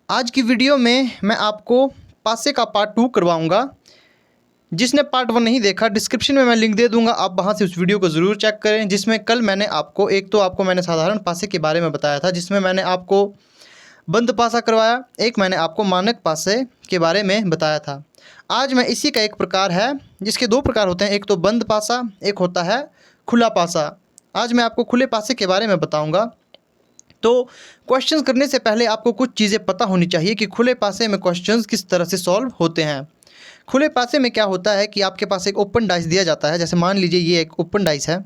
आज की वीडियो में मैं आपको पासे का पार्ट 2 करवाऊंगा। जिसने पार्ट 1 नहीं देखा, डिस्क्रिप्शन में मैं लिंक दे दूंगा, आप वहां से उस वीडियो को ज़रूर चेक करें। जिसमें कल मैंने आपको मैंने साधारण पासे के बारे में बताया था, जिसमें मैंने आपको बंद पासा करवाया, एक मैंने आपको मानक पासे के बारे में बताया था। आज मैं इसी का एक प्रकार है, जिसके दो प्रकार होते हैं, एक तो बंद पासा, एक होता है खुला पासा। आज मैं आपको खुले पासे के बारे में बताऊंगा। तो क्वेश्चंस करने से पहले आपको कुछ चीज़ें पता होनी चाहिए कि खुले पासे में क्वेश्चंस किस तरह से सॉल्व होते हैं। खुले पासे में क्या होता है कि आपके पास एक ओपन डाइस दिया जाता है। जैसे मान लीजिए ये एक ओपन डाइस है,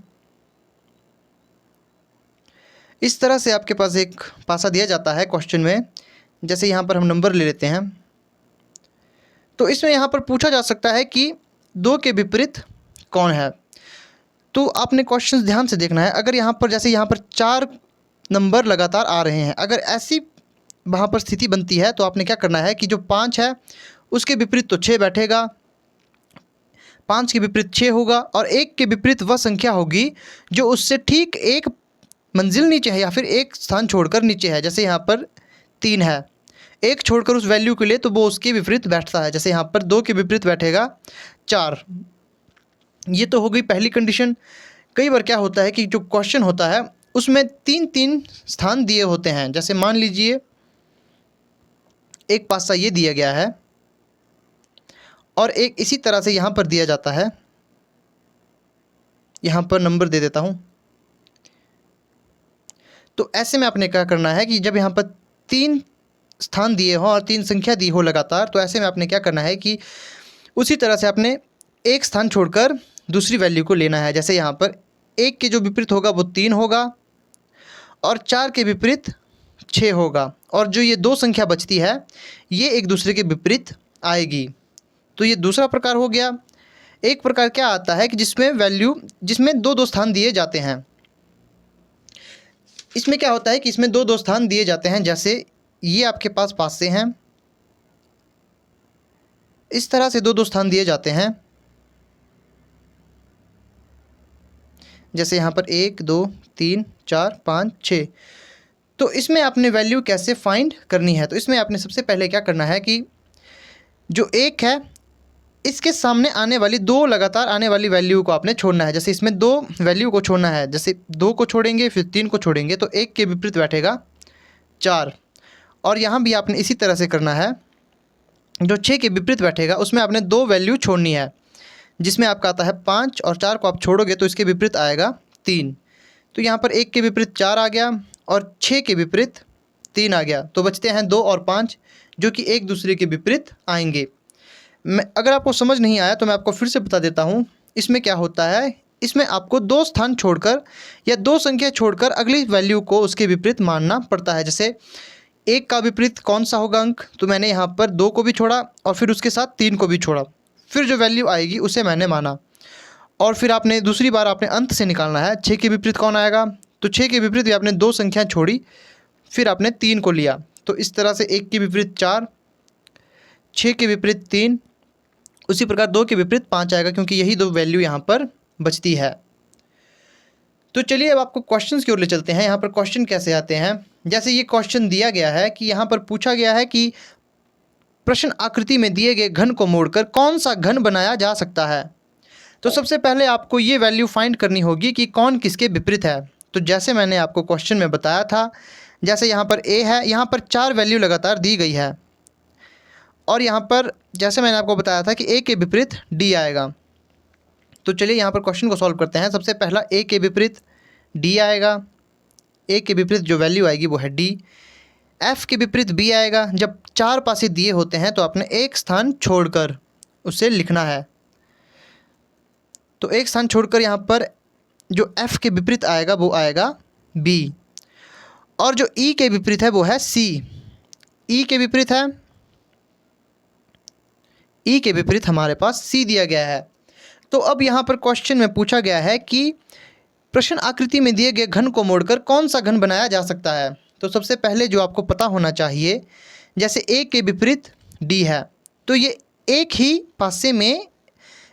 इस तरह से आपके पास एक पासा दिया जाता है क्वेश्चन में। जैसे यहाँ पर हम नंबर ले लेते हैं, तो इसमें यहाँ पर पूछा जा सकता है कि दो के विपरीत कौन है। तो आपने क्वेश्चंस ध्यान से देखना है। अगर यहाँ पर जैसे यहाँ पर 4 नंबर लगातार आ रहे हैं, अगर ऐसी वहाँ पर स्थिति बनती है तो आपने क्या करना है कि जो 5 है उसके विपरीत तो 6 बैठेगा, 5 के विपरीत 6 होगा, और 1 के विपरीत वह संख्या होगी जो उससे ठीक एक मंजिल नीचे है या फिर एक स्थान छोड़कर नीचे है। जैसे यहाँ पर 3 है, एक छोड़कर उस वैल्यू के लिए तो वो उसके विपरीत बैठता है। जैसे यहाँ पर 2 के विपरीत बैठेगा 4। ये तो हो गई पहली कंडीशन। कई बार क्या होता है कि जो क्वेश्चन होता है उसमें 3-3 स्थान दिए होते हैं। जैसे मान लीजिए एक पासा ये दिया गया है और एक इसी तरह से यहाँ पर दिया जाता है। यहाँ पर नंबर दे देता हूँ। तो ऐसे में आपने क्या करना है कि जब यहाँ पर 3 स्थान दिए हों और 3 संख्या दी हो लगातार, तो ऐसे में आपने क्या करना है कि उसी तरह से आपने एक स्थान छोड़कर दूसरी वैल्यू को लेना है। जैसे यहाँ पर 1 के जो विपरीत होगा वो 3 होगा और 4 के विपरीत 6 होगा, और जो ये 2 संख्या बचती है ये एक दूसरे के विपरीत आएगी। तो ये दूसरा प्रकार हो गया। एक प्रकार क्या आता है कि जिसमें 2-2 स्थान दिए जाते हैं। इसमें क्या होता है कि इसमें 2-2 स्थान दिए जाते हैं। जैसे ये आपके पास पासे हैं, इस तरह से 2-2 स्थान दिए जाते हैं। जैसे यहाँ पर 1 2 3 4 5 6। तो इसमें आपने वैल्यू कैसे फाइंड करनी है, तो इसमें आपने सबसे पहले क्या करना है कि जो 1 है इसके सामने आने वाली 2 लगातार आने वाली वैल्यू को आपने छोड़ना है। जैसे इसमें 2 वैल्यू को छोड़ना है, जैसे 2 को छोड़ेंगे फिर 3 को छोड़ेंगे तो 1 के विपरीत बैठेगा 4। और यहाँ भी आपने इसी तरह से करना है। जो 6 के विपरीत बैठेगा उसमें आपने 2 वैल्यू छोड़नी है, जिसमें आपका आता है 5 और 4 को आप छोड़ोगे तो इसके विपरीत आएगा 3। तो यहाँ पर 1 के विपरीत 4 आ गया और 6 के विपरीत 3 आ गया, तो बचते हैं 2 और 5 जो कि एक दूसरे के विपरीत आएंगे। अगर आपको समझ नहीं आया तो मैं आपको फिर से बता देता हूँ। इसमें क्या होता है, इसमें आपको 2 स्थान छोड़कर या 2 संख्या छोड़कर अगली वैल्यू को उसके विपरीत मानना पड़ता है। जैसे 1 का विपरीत कौन सा होगा अंक, तो मैंने यहाँ पर 2 को भी छोड़ा और फिर उसके साथ 3 को भी छोड़ा, फिर जो वैल्यू आएगी उसे मैंने माना। और फिर आपने दूसरी बार आपने अंत से निकालना है 6 के विपरीत कौन आएगा, तो 6 के विपरीत भी आपने 2 संख्या छोड़ी, फिर आपने 3 को लिया। तो इस तरह से 1 के विपरीत 4, 6 के विपरीत 3, उसी प्रकार 2 के विपरीत 5 आएगा, क्योंकि यही 2 वैल्यू यहाँ पर बचती है। तो चलिए अब आपको क्वेश्चंस की ओर ले चलते हैं। यहाँ पर क्वेश्चन कैसे आते हैं। जैसे ये क्वेश्चन दिया गया है कि यहाँ पर पूछा गया है कि प्रश्न आकृति में दिए गए घन को मोड़कर कौन सा घन बनाया जा सकता है। तो सबसे पहले आपको ये वैल्यू फाइंड करनी होगी कि कौन किसके विपरीत है। तो जैसे मैंने आपको क्वेश्चन में बताया था, जैसे यहाँ पर ए है, यहाँ पर 4 वैल्यू लगातार दी गई है, और यहाँ पर जैसे मैंने आपको बताया था कि ए के विपरीत डी आएगा। तो चलिए यहाँ पर क्वेश्चन को सॉल्व करते हैं। सबसे पहला ए के विपरीत डी आएगा, ए के विपरीत जो वैल्यू आएगी वो है डी। एफ के विपरीत बी आएगा। जब 4 पासे दिए होते हैं तो आपने एक स्थान छोड़कर उसे लिखना है। तो एक स्थान छोड़कर यहाँ पर जो एफ के विपरीत आएगा वो आएगा बी, और जो ई के विपरीत है वो है सी। ई के विपरीत है, ई के विपरीत हमारे पास सी दिया गया है। तो अब यहाँ पर क्वेश्चन में पूछा गया है कि प्रश्न आकृति में दिए गए घन को मोड़कर कौन सा घन बनाया जा सकता है। तो सबसे पहले जो आपको पता होना चाहिए, जैसे ए के विपरीत डी है तो ये एक ही पासे में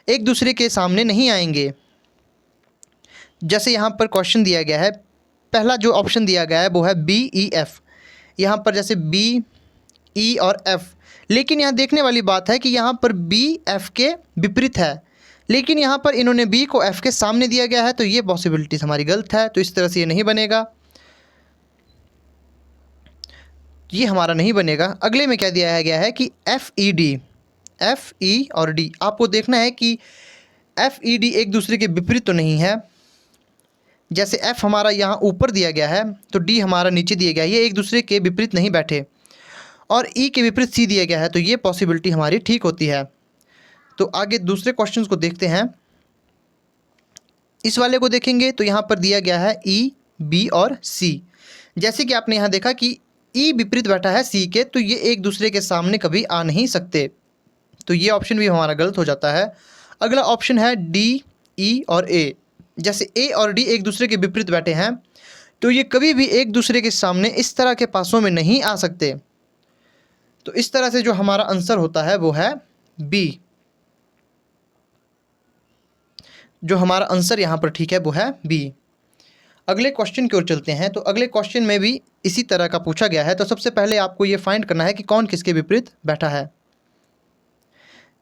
एक दूसरे के सामने नहीं आएंगे। जैसे यहाँ पर क्वेश्चन दिया गया है, पहला जो ऑप्शन दिया गया है वो है बी ई एफ। यहाँ पर जैसे बी ई और एफ। लेकिन यहाँ देखने वाली बात है कि यहाँ पर बी एफ के विपरीत है, लेकिन यहाँ पर इन्होंने बी को एफ के सामने दिया गया है, तो ये पॉसिबिलिटीज हमारी गलत है। तो इस तरह से ये नहीं बनेगा, ये हमारा नहीं बनेगा। अगले में क्या दिया गया है कि F E D, F E और डी, आपको देखना है कि एफ ई डी एक दूसरे के विपरीत तो नहीं है। जैसे एफ हमारा यहाँ ऊपर दिया गया है तो डी हमारा नीचे दिया गया है, ये एक दूसरे के विपरीत नहीं बैठे। और ई के विपरीत सी दिया गया है, तो ये पॉसिबिलिटी हमारी ठीक होती है। तो आगे दूसरे क्वेश्चन को देखते हैं। इस वाले को देखेंगे तो यहाँ पर दिया गया है ई, बी और सी। जैसे कि आपने यहाँ देखा कि ई विपरीत बैठा है सी के, तो ये एक दूसरे के सामने कभी आ नहीं सकते, तो ये ऑप्शन भी हमारा गलत हो जाता है। अगला ऑप्शन है डी, ई और ए। जैसे ए और डी एक दूसरे के विपरीत बैठे हैं, तो ये कभी भी एक दूसरे के सामने इस तरह के पासों में नहीं आ सकते। तो इस तरह से जो हमारा आंसर होता है वो है बी। जो हमारा आंसर यहाँ पर ठीक है वो है बी। अगले क्वेश्चन की ओर चलते हैं। तो अगले क्वेश्चन में भी इसी तरह का पूछा गया है। तो सबसे पहले आपको ये फाइंड करना है कि कौन किसके विपरीत बैठा है।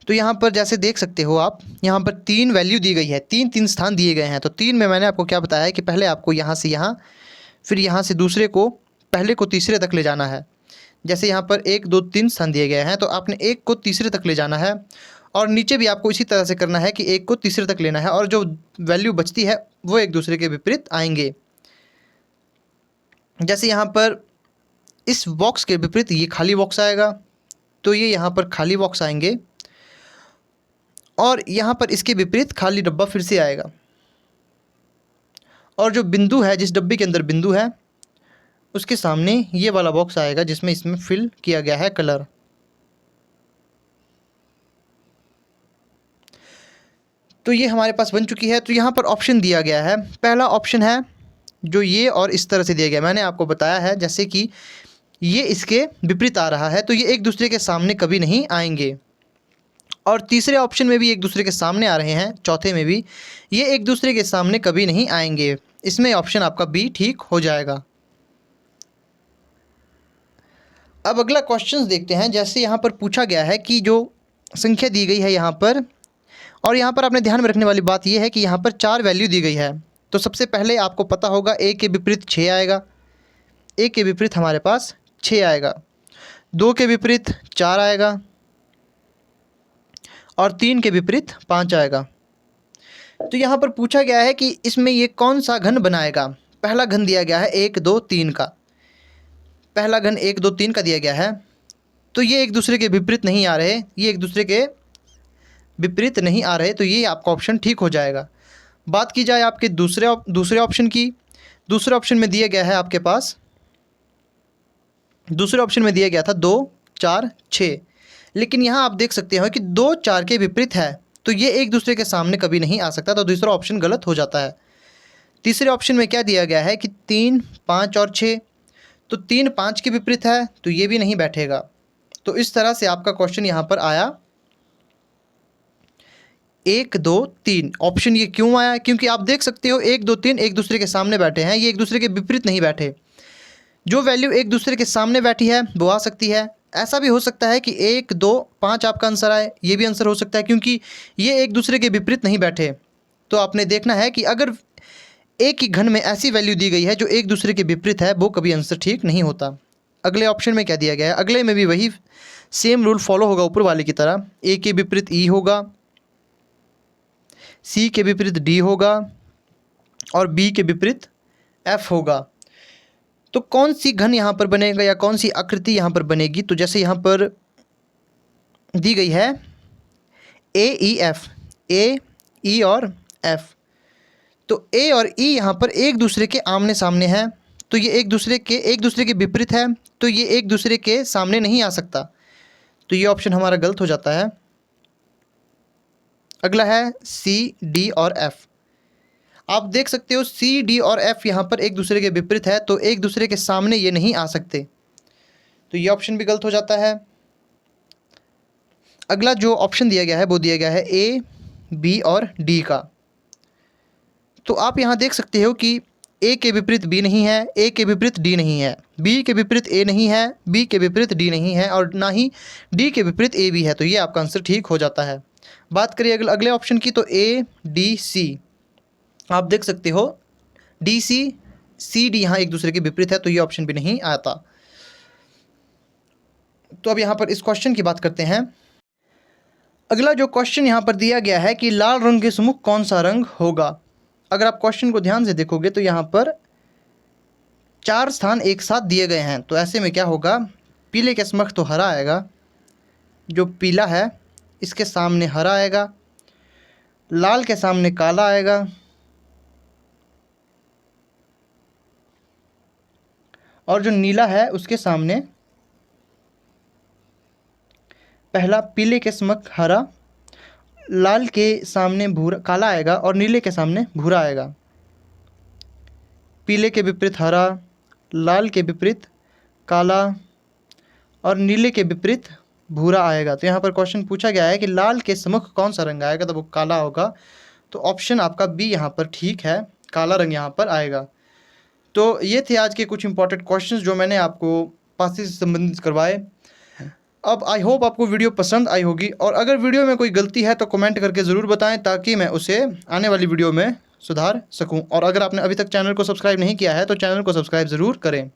तो यहाँ पर जैसे देख सकते हो आप, यहाँ पर 3 वैल्यू दी गई है, 3 स्थान दिए गए हैं। तो 3 में मैंने आपको क्या बताया है कि पहले आपको यहाँ से यहाँ, फिर यहाँ से दूसरे को, पहले को तीसरे तक ले जाना है। जैसे यहाँ पर 1 2 3 स्थान दिए गए हैं, तो आपने 1 को तीसरे तक ले जाना है, और नीचे भी आपको इसी तरह से करना है कि 1 को तीसरे तक लेना है, और जो वैल्यू बचती है वो एक दूसरे के विपरीत आएंगे। जैसे यहाँ पर इस बॉक्स के विपरीत ये खाली बॉक्स आएगा, तो ये यहाँ पर खाली बॉक्स आएंगे, और यहाँ पर इसके विपरीत खाली डब्बा फिर से आएगा। और जो बिंदु है, जिस डब्बे के अंदर बिंदु है, उसके सामने ये वाला बॉक्स आएगा जिसमें इसमें फिल किया गया है कलर। तो ये हमारे पास बन चुकी है। तो यहाँ पर ऑप्शन दिया गया है, पहला ऑप्शन है जो ये और इस तरह से दिया गया। मैंने आपको बताया है जैसे कि ये इसके विपरीत आ रहा है, तो ये एक दूसरे के सामने कभी नहीं आएंगे। और तीसरे ऑप्शन में भी एक दूसरे के सामने आ रहे हैं, चौथे में भी ये एक दूसरे के सामने कभी नहीं आएंगे। इसमें ऑप्शन आपका बी ठीक हो जाएगा। अब अगला क्वेश्चन देखते हैं। जैसे यहाँ पर पूछा गया है कि जो संख्या दी गई है यहाँ पर, और यहाँ पर आपने ध्यान में रखने वाली बात यह है कि यहाँ पर 4 वैल्यू दी गई है। तो सबसे पहले आपको पता होगा ए के विपरीत 6 आएगा, ए के विपरीत हमारे पास 6 आएगा, 2 के विपरीत 4 आएगा, और 3 के विपरीत 5 आएगा। तो यहाँ पर पूछा गया है कि इसमें ये कौन सा घन बनाएगा। पहला घन दिया गया है 1 2 3 का, पहला घन 1 2 3 का दिया गया है। तो ये एक दूसरे के विपरीत नहीं आ रहे, ये एक दूसरे के विपरीत नहीं आ रहे, तो ये आपका ऑप्शन ठीक हो जाएगा। बात की जाए आपके दूसरे ऑप्शन की, दूसरे ऑप्शन में दिया गया है आपके पास, दूसरे ऑप्शन में दिया गया था 2 4 6, लेकिन यहाँ आप देख सकते हो कि 2 4 के विपरीत है, तो ये एक दूसरे के सामने कभी नहीं आ सकता, तो दूसरा ऑप्शन गलत हो जाता है। तीसरे ऑप्शन में क्या दिया गया है कि 3 5 और 6, तो 3 5 के विपरीत है, तो ये भी नहीं बैठेगा। तो इस तरह से आपका क्वेश्चन यहाँ पर आया 1 2 3। ऑप्शन ये क्यों आया, क्योंकि आप देख सकते हो 1 2 3 एक दूसरे के सामने बैठे हैं, ये एक दूसरे के विपरीत नहीं बैठे। जो वैल्यू एक दूसरे के सामने बैठी है वो आ सकती है। ऐसा भी हो सकता है कि 1 2 5 आपका आंसर आए, ये भी आंसर हो सकता है, क्योंकि ये एक दूसरे के विपरीत नहीं बैठे। तो आपने देखना है कि अगर एक ही घन में ऐसी वैल्यू दी गई है जो एक दूसरे के विपरीत है, वो कभी आंसर ठीक नहीं होता। अगले ऑप्शन में क्या दिया गया है, अगले में भी वही सेम रूल फॉलो होगा ऊपर वाले की तरह। ए के विपरीत ई होगा, सी के विपरीत डी होगा, और बी के विपरीत एफ होगा। तो कौन सी घन यहाँ पर बनेगा या कौन सी आकृति यहाँ पर बनेगी, तो जैसे यहाँ पर दी गई है ए ई एफ, ए ई और एफ, तो ए और ई यहाँ पर एक दूसरे के आमने सामने हैं, तो ये एक दूसरे के विपरीत है, तो ये एक दूसरे के सामने नहीं आ सकता, तो ये ऑप्शन हमारा गलत हो जाता है। अगला है सी डी और एफ। आप देख सकते हो सी डी और एफ यहाँ पर एक दूसरे के विपरीत है, तो एक दूसरे के सामने ये नहीं आ सकते, तो ये ऑप्शन भी गलत हो जाता है। अगला जो ऑप्शन दिया गया है वो दिया गया है ए बी और डी का। तो आप यहाँ देख सकते हो कि ए के विपरीत बी नहीं है, ए के विपरीत डी नहीं है, बी के विपरीत ए नहीं है, बी के विपरीत डी नहीं है और ना ही डी के विपरीत ए भी है, तो ये आपका आंसर ठीक हो जाता है। बात करिए अगले ऑप्शन की, तो ए डी सी आप देख सकते हो, डी सी डी यहाँ एक दूसरे के विपरीत है, तो ये ऑप्शन भी नहीं आता। तो अब यहाँ पर इस क्वेश्चन की बात करते हैं। अगला जो क्वेश्चन यहाँ पर दिया गया है कि लाल रंग के सम्मुख कौन सा रंग होगा। अगर आप क्वेश्चन को ध्यान से देखोगे तो यहाँ पर 4 स्थान एक साथ दिए गए हैं, तो ऐसे में क्या होगा, पीले के समक्ष तो हरा आएगा, जो पीला है इसके सामने हरा आएगा, लाल के सामने काला आएगा और जो नीला है उसके सामने पहला पीले के समक्ष हरा, लाल के सामने भूरा काला आएगा और नीले के सामने भूरा आएगा। पीले के विपरीत हरा, लाल के विपरीत काला और नीले के विपरीत भूरा आएगा। तो यहाँ पर क्वेश्चन पूछा गया है कि लाल के सम्मुख कौन सा रंग आएगा, तो वो काला होगा। तो ऑप्शन आपका बी यहाँ पर ठीक है, काला रंग यहाँ पर आएगा। तो ये थे आज के कुछ इंपॉर्टेंट क्वेश्चंस जो मैंने आपको पासी से संबंधित करवाए। अब आई होप आपको वीडियो पसंद आई होगी, और अगर वीडियो में कोई गलती है तो कमेंट करके ज़रूर बताएं ताकि मैं उसे आने वाली वीडियो में सुधार सकूं। और अगर आपने अभी तक चैनल को सब्सक्राइब नहीं किया है तो चैनल को सब्सक्राइब ज़रूर करें।